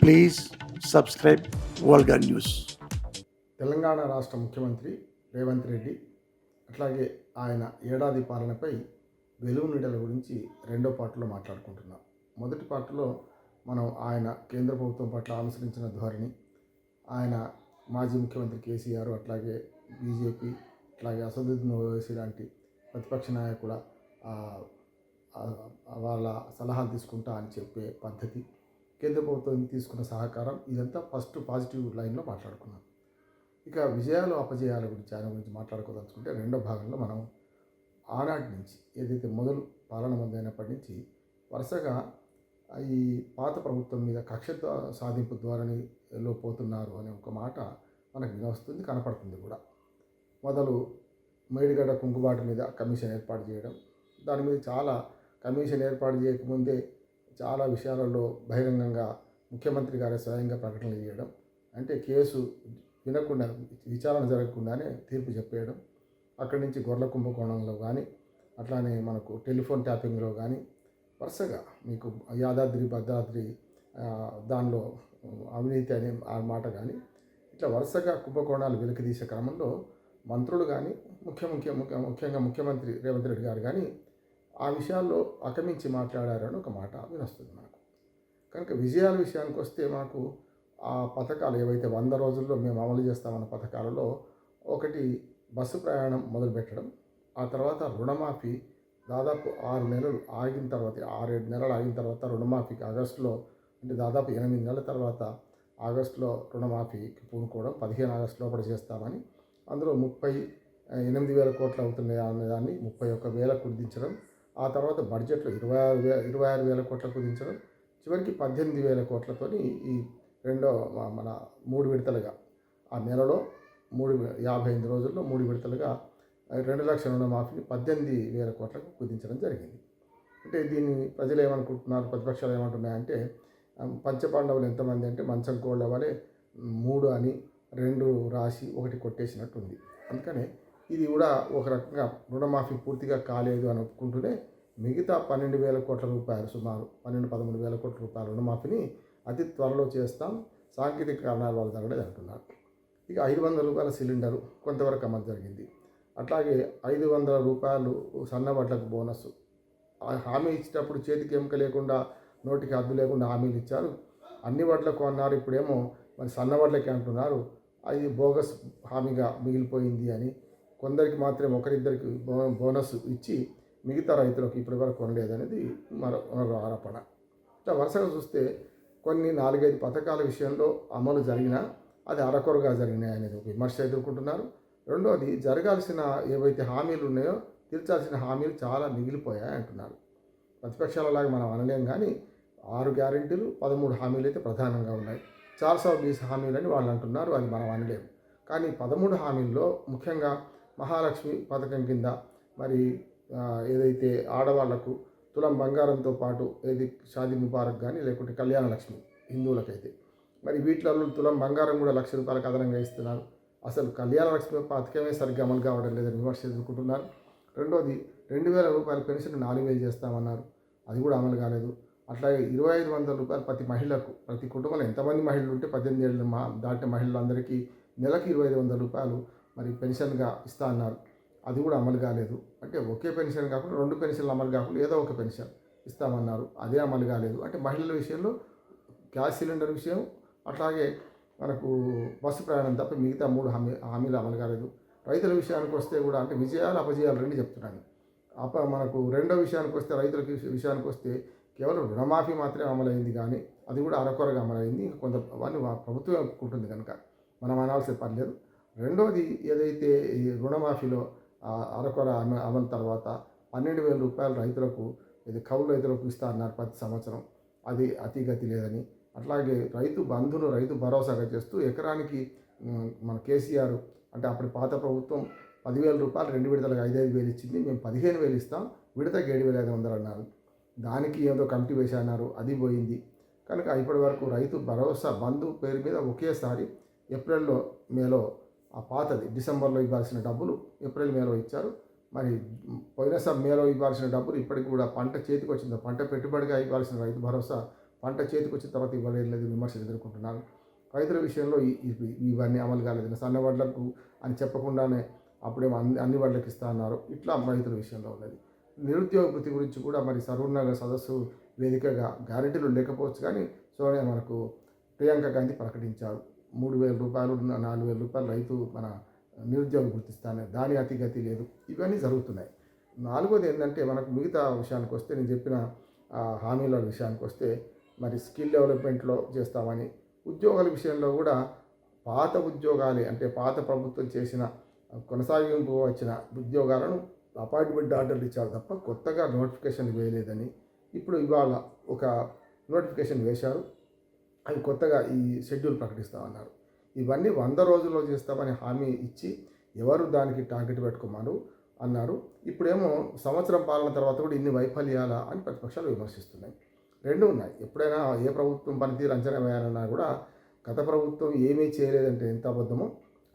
Please subscribe Volga News. Telangana రాష్ట్ర ముఖ్యమంత్రి రేవంత్ రెడ్డి అట్లాగే ఆయన ఏడాది పాలనపై వెలుగు నీడల గురించి రెండో పార్ట్లో మాట్లాడుకుంటున్నాం. మొదటి పార్ట్లో మనం ఆయన కేంద్ర ప్రభుత్వం పట్ల అనుసరించిన ధోరణి, ఆయన మాజీ ముఖ్యమంత్రి కేసీఆర్, అట్లాగే బీజేపీ, అట్లాగే అసదుద్దీన్ ఓవైసీ లాంటి ప్రతిపక్ష నాయకుల వాళ్ళ సలహాలు తీసుకుంటా అని చెప్పే పద్ధతి, కేంద్ర ప్రభుత్వం తీసుకున్న సహకారం, ఇదంతా ఫస్ట్ పాజిటివ్ లైన్లో మాట్లాడుకున్నాం. ఇక విజయాలు అపజయాల గురించి ఆయన గురించి మాట్లాడుకోదలుచుకుంటే రెండో భాగంలో మనం ఆనాటి నుంచి ఏదైతే మొదలు పాలన మొదలైనప్పటి నుంచి వరుసగా ఈ పాత ప్రభుత్వం మీద కక్ష సాధింపు ధోరణిలో పోతున్నారు అనే ఒక మాట మనకు వినవస్తుంది, కనపడుతుంది కూడా. మొదలు మేడిగడ్డ కుంకుబాటు మీద కమిషన్ ఏర్పాటు చేయడం, దాని మీద చాలా కమిషన్ ఏర్పాటు చేయకముందే చాలా విషయాలలో బహిరంగంగా ముఖ్యమంత్రి గారే స్వయంగా ప్రకటనలు చేయడం, అంటే కేసు వినకుండా విచారణ జరగకుండానే తీర్పు చెప్పేయడం, అక్కడి నుంచి గొర్రెల కుంభకోణంలో కానీ, అట్లానే మనకు టెలిఫోన్ ట్యాపింగ్లో కానీ, వరుసగా మీకు యాదాద్రి భద్రాద్రి దానిలో అవినీతి అనే ఆ మాట కానీ, ఇట్లా వరుసగా కుంభకోణాలు వెలికితీసే క్రమంలో మంత్రులు కానీ, ముఖ్యంగా ముఖ్యమంత్రి రేవంత్ రెడ్డి గారు కానీ ఆ విషయాల్లో అకమించి మాట్లాడారని ఒక మాట వినొస్తుంది మనకు. కనుక విజయాల విషయానికి వస్తే మాకు ఆ పథకాలు ఏవైతే 100 రోజుల్లో మేము అమలు చేస్తామన్న పథకాలలో ఒకటి బస్సు ప్రయాణం మొదలుపెట్టడం, ఆ తర్వాత రుణమాఫీ దాదాపు 6 నెలలు ఆగిన తర్వాత, 6-7 నెలలు ఆగిన తర్వాత రుణమాఫీకి ఆగస్టులో, అంటే దాదాపు 8 నెలల తర్వాత ఆగస్టులో రుణమాఫీకి పూనుకోవడం, 15 ఆగస్టు లోపల చేస్తామని, అందులో 38,000 కోట్లు అవుతున్నాయి అన్నదాన్ని 31,000 కుదించడం, ఆ తర్వాత బడ్జెట్లో 26,000 కోట్ల కుదించడం, చివరికి 18,000 కోట్లతోని ఈ రెండో మన 3 విడతలుగా ఆ నెలలో 55 రోజుల్లో 3 విడతలుగా 2 లక్షల రుణమాఫీని 18,000 కోట్లకు కుదించడం జరిగింది. అంటే దీన్ని ప్రజలు ఏమనుకుంటున్నారు, ప్రతిపక్షాలు ఏమంటున్నాయంటే పంచపాండవులు ఎంతమంది అంటే మంచం కోళ్ళ వలె 3 అని 2 రాసి 1 కొట్టేసినట్టుంది. అందుకనే ఇది కూడా ఒక రకంగా రుణమాఫీ పూర్తిగా కాలేదు అని ఒప్పుకుంటూనే మిగతా 12,000 కోట్ల రూపాయలు, సుమారు 13,000 కోట్ల రూపాయల రుణమాఫీని అతి త్వరలో చేస్తాం, సాంకేతిక కారణాల వల్ల జరగలేదు అంటున్నారు. ఇక 500 రూపాయల సిలిండరు కొంతవరకు అమలు జరిగింది. అట్లాగే 500 రూపాయలు సన్నబడ్లకు బోనస్ హామీ ఇచ్చేటప్పుడు చేతికి ఎముక లేకుండా, నోటికి హద్దు లేకుండా హామీలు ఇచ్చారు. అన్ని వడ్లకు అన్నారు, ఇప్పుడేమో మరి సన్నవడ్లకి అంటున్నారు. అది బోగస్ హామీగా మిగిలిపోయింది అని, కొందరికి మాత్రమే ఒకరిద్దరికి బోనస్ ఇచ్చి మిగతా రైతులకు ఇప్పటి వరకు కొనలేదనేది మరో ఆరోపణ. ఇట్లా వరుసగా చూస్తే కొన్ని 4-5 పథకాల విషయంలో అమలు జరిగినా అది అరకొరగా జరిగినాయి అనేది ఒక విమర్శ ఎదుర్కొంటున్నారు. రెండోది, జరగాల్సిన ఏవైతే హామీలు ఉన్నాయో తీర్చాల్సిన హామీలు చాలా మిగిలిపోయాయి అంటున్నారు. ప్రతిపక్షాలలాగా మనం అనలేం, కానీ 6 గ్యారెంటీలు 13 హామీలు అయితే ప్రధానంగా ఉన్నాయి. 420 హామీలని వాళ్ళు అంటున్నారు, అది మనం అనలేము. కానీ 13 హామీల్లో ముఖ్యంగా మహాలక్ష్మి పథకం కింద మరి ఏదైతే ఆడవాళ్లకు తులం బంగారంతో పాటు ఏది షాదీ ముబారక్ కానీ, లేకుంటే కళ్యాణ లక్ష్మి హిందువులకైతే, మరి వీటిలో తులం బంగారం కూడా 1,00,000 రూపాయలకు అదనంగా ఇస్తున్నారు. అసలు కళ్యాణ లక్ష్మి పథకమే సరిగ్గా అమలు కావడం లేదని విమర్శ ఎదుర్కొంటున్నారు. రెండోది, 2,000 రూపాయల పెన్షన్ 4,000 చేస్తామన్నారు, అది కూడా అమలు కాలేదు. అట్లాగే 2,500 రూపాయలు ప్రతి మహిళకు, ప్రతి కుటుంబంలో ఎంతమంది మహిళలు ఉంటే 18 ఏళ్ళు దాటిన మహిళలందరికీ నెలకి 2,500 రూపాయలు మరి పెన్షన్గా ఇస్తా అన్నారు, అది కూడా అమలు కాలేదు. అంటే ఒకే పెన్షన్ కాకుండా 2 పెన్షన్లు అమలు కాకుండా ఏదో ఒక పెన్షన్ ఇస్తామన్నారు, అదే అమలు కాలేదు. అంటే మహిళల విషయంలో గ్యాస్ సిలిండర్ విషయం, అట్లాగే మనకు బస్సు ప్రయాణం తప్ప మిగతా 3 హామీలు అమలు కాలేదు. రైతుల విషయానికి వస్తే కూడా, అంటే విజయాలు అపజయాలు రెండు చెప్తున్నాను. మనకు రెండో విషయానికి వస్తే, రైతుల విషయానికి వస్తే కేవలం రుణమాఫీ మాత్రమే అమలైంది, కానీ అది కూడా అరకొరగా అమలైంది. కొంతవన్నీ ప్రభుత్వం ఒప్పుకుంటుంది కనుక మనం అనాల్సిన పని లేదు. రెండోది, ఏదైతే ఈ రుణమాఫీలో అరకొర అమలు తర్వాత 12,000 రూపాయలు రైతులకు, ఇది కౌలు రైతులకు ఇస్తా అన్నారు ప్రతి సంవత్సరం, అది అతిగతి లేదని. అట్లాగే రైతు బంధును రైతు భరోసాగా చేస్తూ ఎకరానికి మన కేసీఆర్, అంటే అప్పటి పాత ప్రభుత్వం 10,000 రూపాయలు 2 విడతలుగా 5,500 ఇచ్చింది, మేము 15,000 ఇస్తాం, విడతకి 7,500 అన్నారు. దానికి ఏదో కమిటీ వేసి అన్నారు, అది పోయింది. కనుక ఇప్పటి వరకు రైతు భరోసా బంధు పేరు మీద ఒకేసారి ఏప్రిల్లో మేలో ఆ పాతది డిసెంబర్లో ఇవ్వాల్సిన డబ్బులు ఏప్రిల్ మేలో ఇచ్చారు. మరి పోయినసారి మేలో ఇవ్వాల్సిన డబ్బులు ఇప్పటికి కూడా పంట చేతికి వచ్చిందో, పంట పెట్టుబడిగా ఇవ్వాల్సిన రైతు భరోసా పంట చేతికి వచ్చిన తర్వాత ఇవ్వలేదు విమర్శలు ఎదుర్కొంటున్నారు. రైతుల విషయంలో ఇవన్నీ అమలు కాలేదు. సన్న వడ్లకు అని చెప్పకుండానే అప్పుడేమో అన్ని వడ్లకు ఇస్తా అన్నారు. ఇట్లా రైతుల విషయంలో ఉన్నది. నిరుద్యోగ వృత్తి గురించి కూడా మరి సర్వోన్నత సదస్సు వేదికగా గ్యారెంటీలు లేకపోవచ్చు, కానీ సోనియా మనకు ప్రియాంక గాంధీ ప్రకటించారు. 3,000 రూపాయలు 4,000 రూపాయలు రైతు మన నిరుద్యోగ గుర్తిస్తానే, దాని అతిగతి లేదు. ఇవన్నీ జరుగుతున్నాయి. నాలుగోది ఏంటంటే మనకు మిగతా విషయానికి వస్తే, నేను చెప్పిన హామీల విషయానికి వస్తే మరి స్కిల్ డెవలప్మెంట్లో చేస్తామని, ఉద్యోగాల విషయంలో కూడా పాత ఉద్యోగాలే అంటే పాత ప్రభుత్వం చేసిన కొనసాగింపు వచ్చిన ఉద్యోగాలను అపాయింట్మెంట్ ఆర్డర్లు ఇచ్చారు తప్ప కొత్తగా నోటిఫికేషన్ వేయలేదని ఇప్పుడు ఇవాళ ఒక నోటిఫికేషన్ వేశారు. అవి కొత్తగా ఈ షెడ్యూల్ ప్రకటిస్తామన్నారు. ఇవన్నీ 100 రోజుల్లో చేస్తామని హామీ ఇచ్చి ఎవరు దానికి టార్గెట్ పెట్టుకోమన్నారు అన్నారు. ఇప్పుడేమో సంవత్సరం పాలన తర్వాత కూడా ఇన్ని వైఫల్యాలా అని ప్రతిపక్షాలు విమర్శిస్తున్నాయి. రెండు ఉన్నాయి. ఎప్పుడైనా ఏ ప్రభుత్వం పనితీరు అంచనా వేయాలన్నా కూడా గత ప్రభుత్వం ఏమీ చేయలేదంటే ఎంత అబద్ధమో,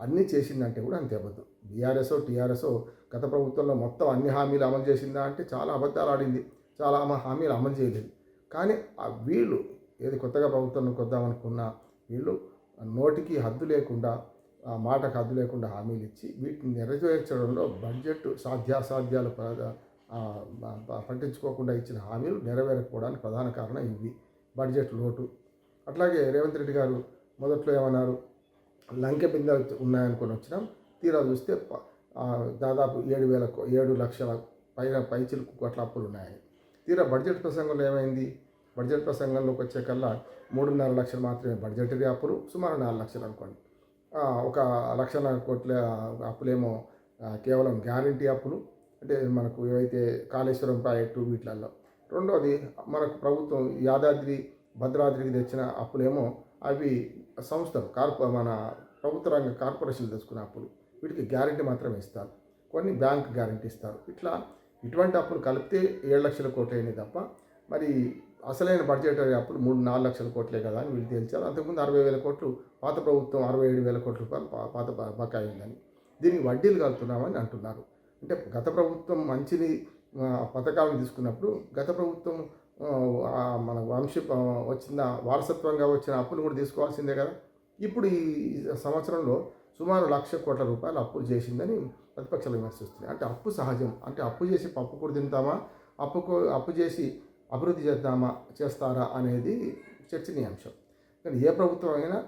అన్నీ చేసిందంటే కూడా అంతే అబద్ధం. బీఆర్ఎస్ టీఆర్ఎస్ గత ప్రభుత్వంలో మొత్తం అన్ని హామీలు అమలు చేసిందా అంటే చాలా అబద్ధాలు ఆడింది, చాలా హామీలు అమలు చేయలేదు. కానీ వీళ్ళు ఏది కొత్తగా ప్రభుత్వం కొద్దామనుకున్న వీళ్ళు నోటికి హద్దు లేకుండా మాటకు హద్దు లేకుండా హామీలు ఇచ్చి వీటిని నెరవేర్చడంలో బడ్జెట్ సాధ్యాసాధ్యాలు పట్టించుకోకుండా ఇచ్చిన హామీలు నెరవేరకపోవడానికి ప్రధాన కారణం ఇవి, బడ్జెట్ లోటు. అట్లాగే రేవంత్ రెడ్డి గారు మొదట్లో ఏమన్నారు, లంకె బిందెలు ఉన్నాయనుకొని వచ్చినాం, తీరా చూస్తే దాదాపు 7 లక్షల పైచిలకు కోట్ల అప్పులు ఉన్నాయని. తీరా బడ్జెట్ ప్రసంగంలో ఏమైంది, బడ్జెట్ ప్రసంగంలోకి వచ్చే కల్లా 3.5 లక్షలు మాత్రమే బడ్జెటరీ అప్పులు, సుమారు 4 లక్షలు అనుకోండి. 1,00,000 కోట్ల అప్పులేమో కేవలం గ్యారంటీ అప్పులు, అంటే మనకు ఏవైతే కాళేశ్వరం ప్రాజెక్టు వీటిలలో. రెండోది మనకు ప్రభుత్వం యాదాద్రి భద్రాద్రికి తెచ్చిన అప్పులేమో అవి సంస్థలు మన ప్రభుత్వ రంగ కార్పొరేషన్లు తెచ్చుకున్న అప్పులు, వీటికి గ్యారంటీ మాత్రమే ఇస్తారు, కొన్ని బ్యాంక్ గ్యారంటీ ఇస్తారు. ఇటువంటి అప్పులు కలిపితే 7 లక్షల కోట్లు అయినాయి తప్ప మరి అసలైన బడ్జెటరీ అప్పులు 3-4 లక్షల కోట్లే కదా అని వీళ్ళు తేల్చారు. అంతకుముందు 60,000 కోట్లు పాత ప్రభుత్వం 67,000 కోట్ల రూపాయలు పాత బకాయి ఉందని, దీనికి వడ్డీలు కలుపుతున్నామని అంటున్నారు. అంటే గత ప్రభుత్వం మంచిని పథకాలను తీసుకున్నప్పుడు గత ప్రభుత్వం మన వచ్చిన వారసత్వంగా వచ్చిన అప్పులు కూడా తీసుకోవాల్సిందే కదా. ఇప్పుడు ఈ సంవత్సరంలో సుమారు 1,00,000 కోట్ల రూపాయలు అప్పులు చేసిందని ప్రతిపక్షాలు విమర్శిస్తున్నాయి. అంటే అప్పు సహజం, అంటే అప్పు చేసి పప్పు కూడా తింటామా, అప్పు చేసి అభివృద్ధి చేస్తారా అనేది చర్చనీయాంశం. కానీ ఏ ప్రభుత్వం అయినా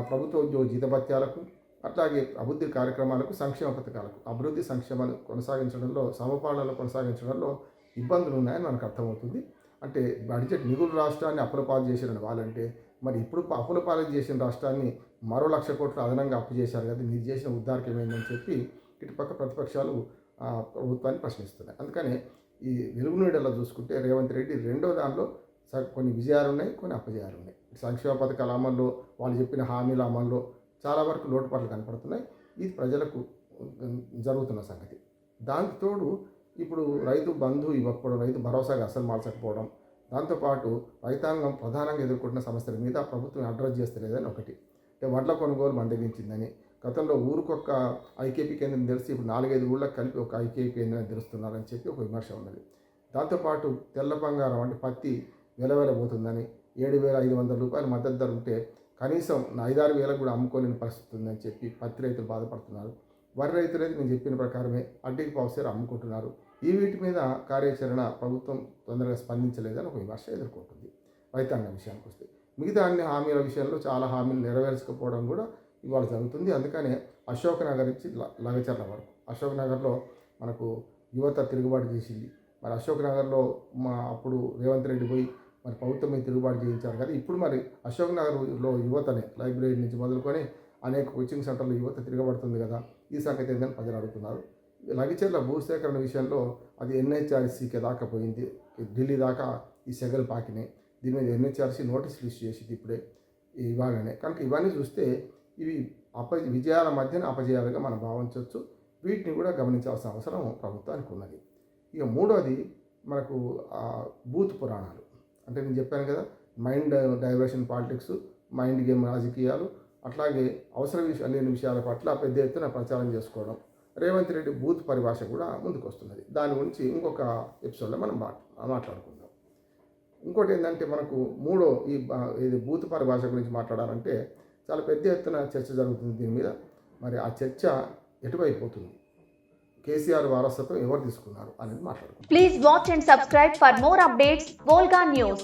ప్రభుత్వ ఉద్యోగ జీతభత్యాలకు, అట్లాగే అభివృద్ధి కార్యక్రమాలకు, సంక్షేమ పథకాలకు, అభివృద్ధి సంక్షేమాలు కొనసాగించడంలో, సమపాలనలో కొనసాగించడంలో ఇబ్బందులు ఉన్నాయని మనకు అర్థమవుతుంది. అంటే బడ్జెట్ మిగులు రాష్ట్రాన్ని అప్పుల పాలు చేసిన వాళ్ళంటే మరి ఇప్పుడు అప్పుల పాలు చేసిన రాష్ట్రాన్ని మరో 1,00,000 కోట్లు అదనంగా అప్పు చేశారు కదా, మీరు చేసిన ఉద్ధారకం ఏందని చెప్పి ఇటుపక్క ప్రతిపక్షాలు ప్రభుత్వాన్ని ప్రశ్నిస్తున్నాయి. అందుకని ఈ వెలుగు నీడలో చూసుకుంటే రేవంత్ రెడ్డి రెండో దానిలో కొన్ని విజయాలు ఉన్నాయి, కొన్ని అపజయాలు ఉన్నాయి. సంక్షేమ పథకాల అమల్లో, వాళ్ళు చెప్పిన హామీల అమల్లో చాలా వరకు లోటుపాట్లు కనపడుతున్నాయి. ఇది ప్రజలకు జరుగుతున్న సంగతి. దానికి తోడు ఇప్పుడు రైతు బంధు ఇవ్వకపోవడం, రైతు భరోసాగా అసలు మార్చకపోవడం, దాంతోపాటు రైతాంగం ప్రధానంగా ఎదుర్కొంటున్న సమస్యల మీద ప్రభుత్వం అడ్రస్ చేస్తలేదని ఒకటి. అంటే వడ్ల కొనుగోలు మందగించిందని, గతంలో ఊరికొక్క ఐకేపీ కేంద్రం తెలిసి ఇప్పుడు 4-5 ఊళ్ళకి కలిపి ఒక ఐకేపీ కేంద్రం తెరుస్తున్నారని చెప్పి ఒక విమర్శ ఉన్నది. దాంతోపాటు తెల్ల బంగారం అంటే పత్తి వెలవెలబోతుందని, 7,500 రూపాయల మద్దతు ధర ఉంటే కనీసం 5-6 వేలకు కూడా అమ్ముకోలేని పరిస్థితి ఉందని చెప్పి పత్తి రైతులు బాధపడుతున్నారు. వరి రైతులైతే నేను చెప్పిన ప్రకారమే అడ్డీకి పావుసేరు అమ్ముకుంటున్నారు. వీటి మీద కార్యాచరణ ప్రభుత్వం తొందరగా స్పందించలేదని ఒక విమర్శ ఎదుర్కొంటుంది. రైతాంగం విషయానికి వస్తే మిగతా అన్ని హామీల విషయంలో చాలా హామీలు నెరవేర్చకపోవడం కూడా ఇవాళ జరుగుతుంది. అందుకనే అశోక్ నగర్ నుంచి లగచర్ల వరకు, అశోక్ నగర్లో మనకు యువత తిరుగుబాటు చేసింది. మరి అశోక్ నగర్లో అప్పుడు రేవంత్ రెడ్డి పోయి మరి ప్రభుత్వం మీద తిరుగుబాటు చేయించారు కదా, ఇప్పుడు మరి అశోక్ నగర్లో యువతనే లైబ్రరీ నుంచి మొదలుకొని అనేక కోచింగ్ సెంటర్లు యువత తిరగబడుతుంది కదా, ఈ సంగతి ఏంటని ప్రజలు అడుగుతున్నారు. లగచర్ల భూసేకరణ విషయంలో అది ఎన్హెచ్ఆర్సీకి దాకా పోయింది, ఢిల్లీ దాకా ఈ సెగలు పాకినాయి. దీని మీద ఎన్హెచ్ఆర్సీ నోటీసులు ఇష్యూ చేసింది ఇప్పుడే ఇవాళనే. కనుక ఇవన్నీ చూస్తే ఇవి విజయాల మధ్యన అపజయాలుగా మనం భావించవచ్చు. వీటిని కూడా గమనించాల్సిన అవసరం ప్రభుత్వానికి ఉన్నది. ఇక మూడోది మనకు బూత్ పురాణాలు. అంటే నేను చెప్పాను కదా, mind diversion politics, mind game రాజకీయాలు, అట్లాగే అవసరం లేని విషయాల పట్ల పెద్ద ఎత్తున ప్రచారం చేసుకోవడం. రేవంత్ రెడ్డి బూత్ పరిభాష కూడా ముందుకు వస్తున్నది. దాని గురించి ఇంకొక ఎపిసోడ్లో మనం మాట్లాడుకుందాం. ఇంకోటి ఏంటంటే మనకు మూడో ఇది బూత్ పరిభాష గురించి మాట్లాడాలంటే చాలా పెద్ద ఎత్తున చర్చ జరుగుతుంది దీని మీద. మరి ఆ చర్చ ఎటువైపు పోతుంది, కేసీఆర్ వారసత్వం ఎవరు తీసుకున్నారు అనేది మాట్లాడుకుంటాం. Please watch and subscribe for more updates. Volga News.